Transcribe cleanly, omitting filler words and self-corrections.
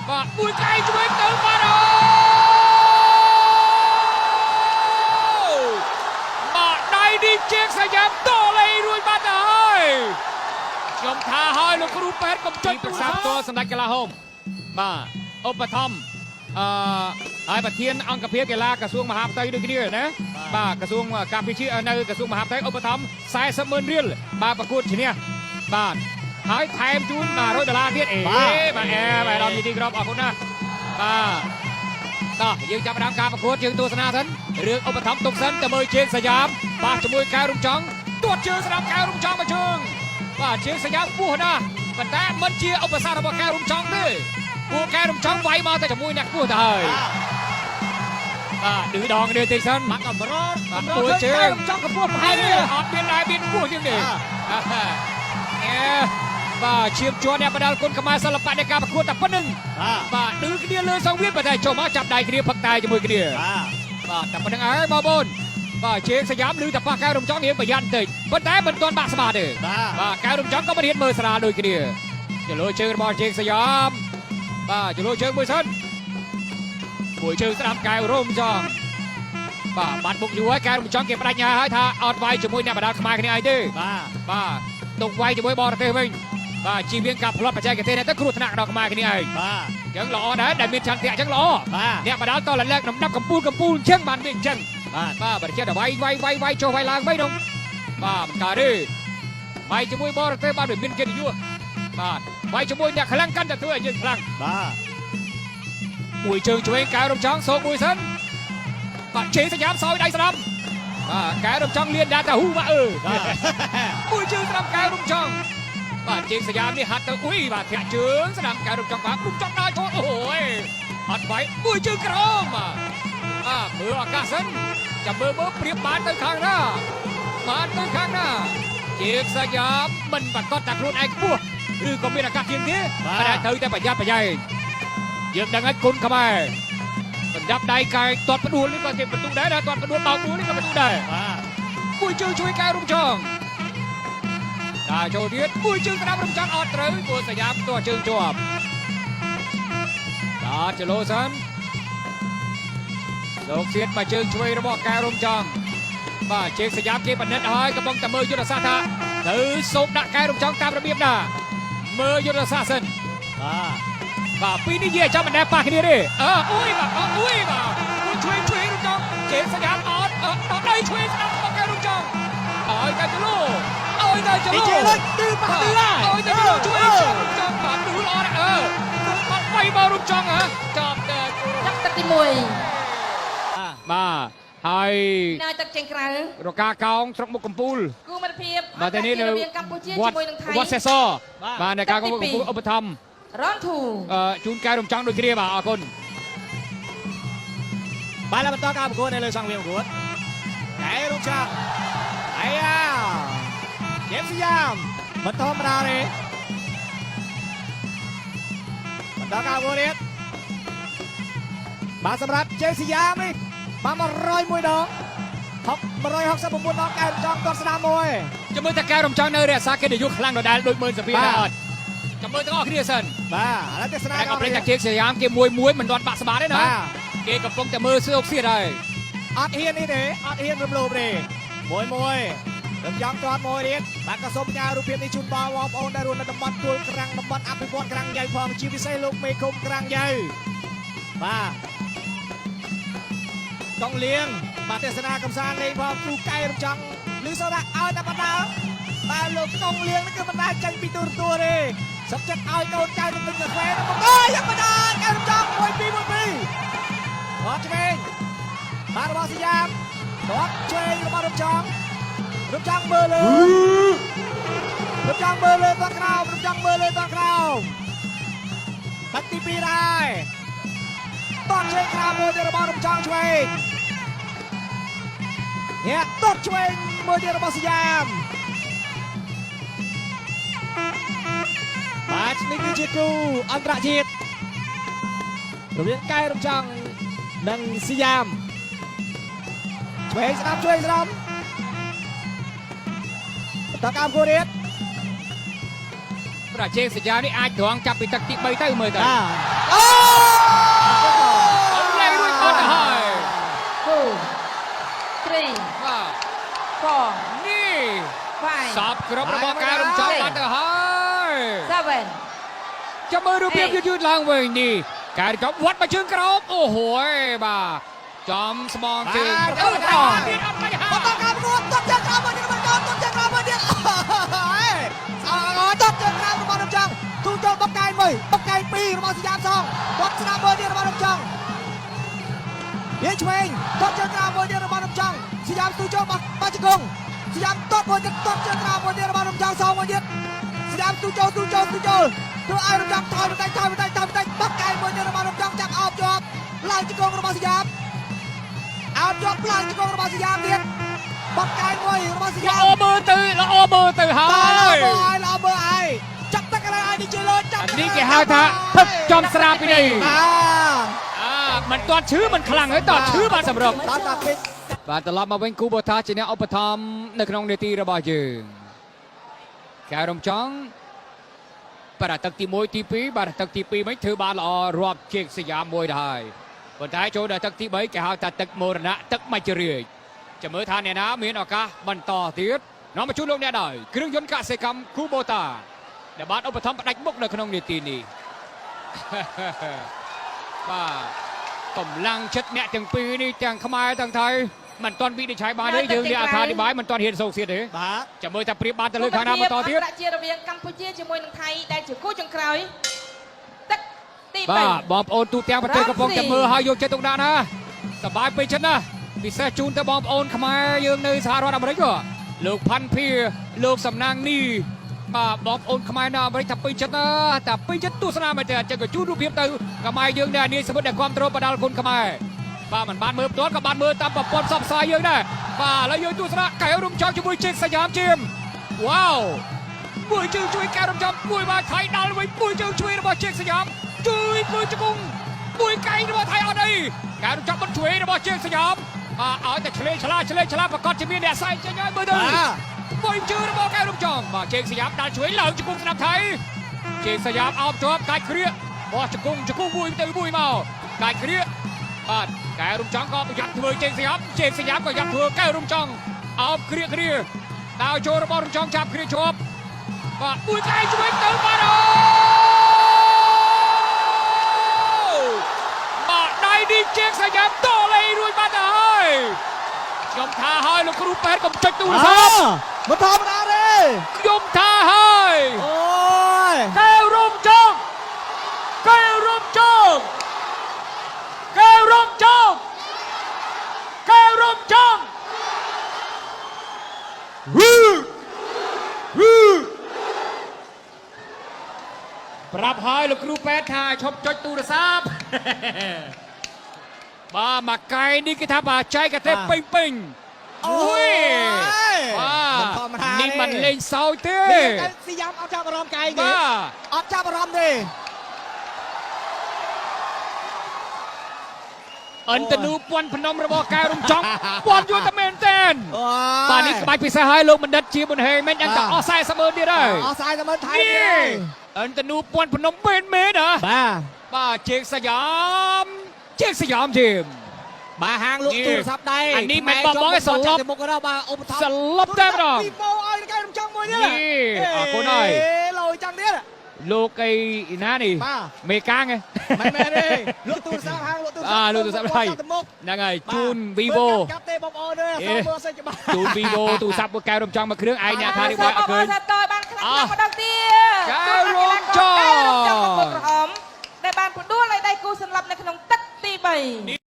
បាទមួយកែជួយទៅបាទអូបាទដៃនេះជាងសយាមតលេរួចបាត់ទៅហើយខ្ញុំថាហើយលោកគ្រូពេទ្យកុំចុចប្រសាទផ្ទាល់សម្ដេចកីឡាហូមបាទឧបត្ថម្ភហើយប្រធានអង្គភិបកីឡាក្រសួងមហាផ្ទៃដូចគ្នាណាបាទក្រសួងការពារជាតិនៅក្រសួងមហាផ្ទៃឧបត្ថម្ភ40,000 រៀលបាទប្រកួតឈ្នះបាទហើយថែមជូន$100ទៀតបាទបាទដល់ទីក្រុមអរគុណណាបាទតោះយើងចាប់ផ្ដើមការប្រកួតយើងទស្សនាសិនរឿងឧបត្ថម្ភទុកសិនទៅមើលជើងសយាមបាទជាមួយកែវរំចង់ទាត់ជើងស្ដាប់កែវរំចង់មកជើងបាទជើងសយាមពោះណាស់ប៉ុន្តែមិនជាឧបសគ្គរបស់កែវរំចង់ទេពួកកែវរំចង់វាយមកតែជាមួយអ្នកពោះទៅហើយបាទឌឺដងគ្នាតិចសិនបាក់កម្រមួយជើងចង់កពោះប្រហែលនេះអត់មានដែរមានពោះជាងនេះបាទឈាមជាប់អ្នកបដាល់គុណខ្មែរសិល្បៈនៃការប្រកួតតែប៉ុណ្្នឹងបាទឌឺគ្នាលើសងវាប៉ុន្តែចុះមកចាប់ដៃគ្នាផឹកតែជាមួយគ្នាបាទតែប៉ុណ្្នឹងហើយបងប្អូនបាទជើងសយាមឮតែប៉ះកែវរំចង់រៀងប្រយ័ត្នបន្តិចប៉ុន្តែមិនទាន់បាក់ស្បាទេបាទកែវរំចង់ក៏មិនរៀនមើលស្រាលដូចគ្នាចលោជើងរបស់ជើងសយាមបាទចលោជើងមួយសិនមួយជើងស្ដាប់កែវរំចង់បាទបាត់មុខយូរហើយកែវរំចង់គេបដិញ្ញាហើយថាអត់វាយជាមួយអ្នកបដាល់ខ្មែរគ្នាអីទេបាទទុកវាយជាមួយបរទេសវិញបាទជីវៀងការផ្លត់បច្ចេកទេសនេះទៅគ្រោះថ្នាក់ដល់ខ្មែរគ្នាឯងបាទអញ្ចឹងល្អដែរដែលមានឆន្ទៈអញ្ចឹងល្អអ្នកបដាល់តលើកដំណាប់កំពូលអញ្ចឹងបានវាអញ្ចឹងបាទបើចិត្តវាយចុះវាយឡើងវិញនោះបាទមិនកើតទេវាយជាមួយបរទេសបាទវាមានកិត្តិយសបាទវាយជាមួយអ្នកខ្លាំងកាន់តែធ្វើឲ្យយើងខ្លាំងបាទមួយជើងឆ្វេងកែវរំចង់សោកមួយសិនបាទជេរសញ្ញាសោយដៃស្ដាំបាទកែវរំចង់លៀនដាតាហ៊ូបាទមួយជើងស្ដាំកែវរំចង់បាទជើងសញ្ញានេះហាត់ទៅអ៊ុយបាទធាក់ជើងស្ដាំកែវរំចង់បាទរំចង់ដល់ចូលអូយអត់វាយមួយជើងក្រមបាទមើលឱកាសសិនចាំមើលព្រៀបបានទៅខាងណាជើងសញ្ញាមិនប្រកាសតែខ្លួនឯងខ្ពស់ឬក៏មានឱកាសជាងទេតែត្រូវតែប្រយ័ត្នប្រយែងយើងដឹងហើយគុណខ្មែរសម្រាប់ដៃកាយទាត់ផ្ដួលនេះក៏ជាបន្ទុកដែរទាត់ផ្ដួលបោកដួលនេះក៏បន្ទុកដែរមួយជើងជួយកែវរំចង់ដល់ចូលទៀតមួយជើងក្តាប់រំចង់អត់ត្រូវព្រោះសញ្ញាផ្ទាស់ជើងជាប់ដល់ចលោសិនលោកសៀតមកជើងឆ្វេងរបស់កែវរំចង់បាទជើងសញ្ញាគេបណ្ឌិតហើយកំពុងតែមើលយុទ្ធសាស្ត្រថាត្រូវសូមដាក់កែវរំចង់តាមរបៀបណាមើលយុទ្ធសាស្ត្រសិនបាទពីនេះនិយាយចាំមិនដែលប៉ះគ្នាទេអ៊ុយបាទមួយឆ្វេងរំចង់ជើងសញ្ញាអត់ដល់ដៃឆ្វេងស្ដាប់របស់កែវរំចង់ឲ្យតែចលោទៅចលោទៅប៉ះទៅឲ្យទៅជួយចង់បាទឌឺល្អណាស់បាត់វាយមករំចង់ចាប់ទឹកទី1បាទហើយនៅទឹកចេញក្រៅរកាកោងស្រុកមុខកំពូលគូមិត្តភាពបាទតែនេះនៅកម្ពុជាជាមួយនឹងថៃវត្តសេសបាទในការកំពុងឧបត្ថម្ភរ៉នធូជូនកែវរំចង់ដូចគ្នាបាទអរគុណបាទแล้วបន្តការប្រកួតនៅលើសង្វៀនប្រកួតកែវរំចង់អាយ៉ាជេមសយ៉ាមមិនធម្មតាទេបន្តការប្រកួតទៀតបាទសម្រាប់ជេមសយ៉ាមនេះបាន101ដង169ដងកែវរំចង់ទាត់ស្ដាំមួយចាំមើលតែកែវរំចង់នៅរក្សាកិត្តិយសខ្លាំងដដែលដូចមើលសភាដែរអត់ចាំមើលទាំងអស់គ្នាសិនបាទឥឡូវទស្សនាដល់ព្រះជេមសយ៉ាមគេមួយមិនទាន់បាក់ស្បាទេណាគេកំពុងតែមើលសើកសៀតហើយអត់ហ៊ាននេះទេអត់ហ៊ានរំលោភទេមួយរំចង់ទាត់មួយទៀតបាទក៏សូមផ្ញើរូបភាពនេះជូនបងប្អូនដែលរស់នៅតំបន់ទួលក្រាំងតំបន់អភិវឌ្ឍក្រាំងយ៉ៃផងជាពិសេសលោកមេឃុំក្រាំងយ៉ៃបាទកងលៀងបាទទេសនាកំសាន្តលេងផងគូកែរំចង់ឬសូរ៉ាឲ្យតែបណ្ដាបាទលោកកងលៀងនេះគឺបណ្ដាចាញ់ពីទូរទស្សន៍ទេសុខចិត្តឲ្យកូនចៅទៅទិញកាហ្វេទៅមកយ៉ាងបណ្ដាកែរំចង់1-2គាត់ឆ្វេងបាទរបស់សយ៉ាមគាត់ឆ្វេងរបស់រំចង់មើលលើរំចង់មើលលើតក្រោមបាត់ទី2ដែរតត់ឆ្វេងក្រោមមួយទៀតរបស់រំចង់ឆ្វេងតត់ឆ្វេងមួយទៀតរបស់សយ៉ាមបាទនេះគឺជាគូអន្តរជាតិរវាងកែវរំចង់និងសយ៉ាមឆ្វេងស្ដាំតកម្មគូរៀតប្រជេងសញ្ញានេះអាចត្រង់ចាប់ពីទឹកទី3ទៅមើលទៅ lấy đuôi con hai 2 3 4 นี่ 5 สับกรอบระบอกการรำจองบัตรให้ 7 จะมือรูปเรียบยืดๆล่างเว้ยนี่การจอมวัดมาเชิงกรอบโอ้โหบ่าจอมสมองจริงต้องการรวมต้นเจ้ากรอบมาเนี่ยมันจอมต้นเจ้ากรอบมาเนี่ยต้นเจ้ากรอบระบอกน้ำจังทุ่งโจมบักไก่มือบักไก่ปีระบอกสยามซองวัดสนามเบอร์เนี่ยระบอกน้ำจังเฮียช่วยต้นเจ้ากรอบเบอร์เนี่ยระบอกน้ำจังสยามทุ่งโจมบักจิกงสยามต้นเบอร์เนี่ยต้นเจ้ากรอบเบอร์เนี่ยระบอกน้ำจังซองมาเนี่ยสยามทุ่งโจตัวไอ้ระดับทอยไปได้บักไก่เบอร์เนี่ยระบอกน้ำจังจากออกจอบไล่จิกงระบอกสยามเอาจบไล่จิกงระบอกสยามเนี่ยบักไก่มวยระบอกสยามละโอเบอร์ตื่นหาละเบอร์ไอจับตะกร้าไอ้ดิเจเลยจับอันนี้แกหาท่าพึกจอมสราปีนี่มันตอนชื่อมันคลั่งเลยตอนชื่อมาสำหรับบาตลอดมาเป็นคูโบทาจีเนอุปธรรมในขนมเนตีระบายจึงแกรมจังบาร์ตักตีมวยทีปีบาร์ตักตีปีไม่ถือบาลอรอบเชียงสยามมวยได้บนท้ายโจดตักตีใบแกหาตัดตักโมรณะตักไม่เจริญจะเมื่อทานเนี่ยนะมีนอากาบรรต่อตีดน้องมาชุดลงเนี่ยได้เครื่องยนต์กษตรกรรมคูโบตาเดบาร์อุปธรรมดักบุกในขนมเนตีนี่บ้ากำลังชัดเนี่ยจังปีนี่จังขมายจังไทยมันตอนวิธีใช้บาได้ยืนในอาคารที่บ้านมันตอนเห็นโซเซียดเลยจะมือจะเปรียบบาตะลึกขนาดมาต่อที่ประเทศระเบียงกัมพูชีจมวยหนังไทยได้จุดกู้จังไกรตักตีไปบอมโอนตูเตียงประเทศกระพงจะมือหายกเจตรงนั้นนะสบายไปชนะพิเศษจูนแต่บอมโอนขมายยืนในสหรัฐอเมริกาลูกพันพีลูกสำนักนี่บอมโอนขมายนาบริทับไปชนะแต่ไปชนะตุสนาไม่เจอจะกระจูรูปเพียบเตอขมายยืนเนี่ยนี่สมมติแต่ความตรงประดาลคนขมายมันบานมือต้นกับบานมือตามปอบปนซับซ้ายยืนได้แล้วยืนตุสนาไก่รุ่มจอมช่วยเช็คสยามจิมว้าวปุ้ยช่วยแกรุ่มจอมปุ้ยมาไทยดาวไว้ปุ้ยช่วยระบายเช็คสยามช่วยปุ้ยจุกุงปุ้ยไก่ระบายไทยเอาได้แกรุ่มจอมมันช่วยระบายเช็คสยามเอาแต่เฉลยชลาประกอบจะมีเนี่ยใส่จะย้ายมือถือปุ้ยช่วยระบายแกรุ่มจอมเช็คสยามดันช่วยเหล่าจุกุงสนามไทยเช็คสยามเอาจอบไก่เครียบอจุกุงปุ้ยตื่นปุ้ยเมาไก่เครียแกรุ่มจังก็ยัดเถื่อเจงสยามก็ยัดเถื่อแกรุ่มจังเอาเครียดาวโจระบอรุ่มจังจับเครียดชบปุ้ยไก่ช่วยตื่นมาได้ดีเจงสยามโตเลยรวยมาได้ยมท่าให้ลูกครูแปดกับจักรตุลทรัพย์มันธรรมดาเลยยมท่าให้โอ้ยแกรุ่มจังแกรุ่มจังแกร่มจงปรับหายลูกครูแปดทายชบจอยตูระซับมาไกลนี่ก็ทำมาใจกระเทปปิงโอ้ยนี่มันเล่นเสาเต้สยามเอาจับอารมณ์ไกลไงเอาจับอารมณ์ดิอันตนูปวนพนมระบอกการุมจองปวนยูตเมนเตนตอนนี้สบายปีศาจให้ลงมันดัดจีบนเฮแม่ยังจะออไซเสมอดีได้ออไซเสมอไทยอันตนูปวนพนมเป็นเมนนะเช็คสยามทีมมาหางลูกตูซับได้อันนี้แมนบอลให้สลบได้หรอปีโป้ไอ้การุมจองมวยเนี่ยนี่คนหน่อยลอยจังเนี่ยลูกไอ้น้านี่เมกาไงไม่ได้ลูกตูซับหางลูกตูซับไทยนั่งไงจูนวีโวจูนวีโวตูซับแกรมจองมาเครื่องไอเนี่ยทาริวะเคยแกรมจอง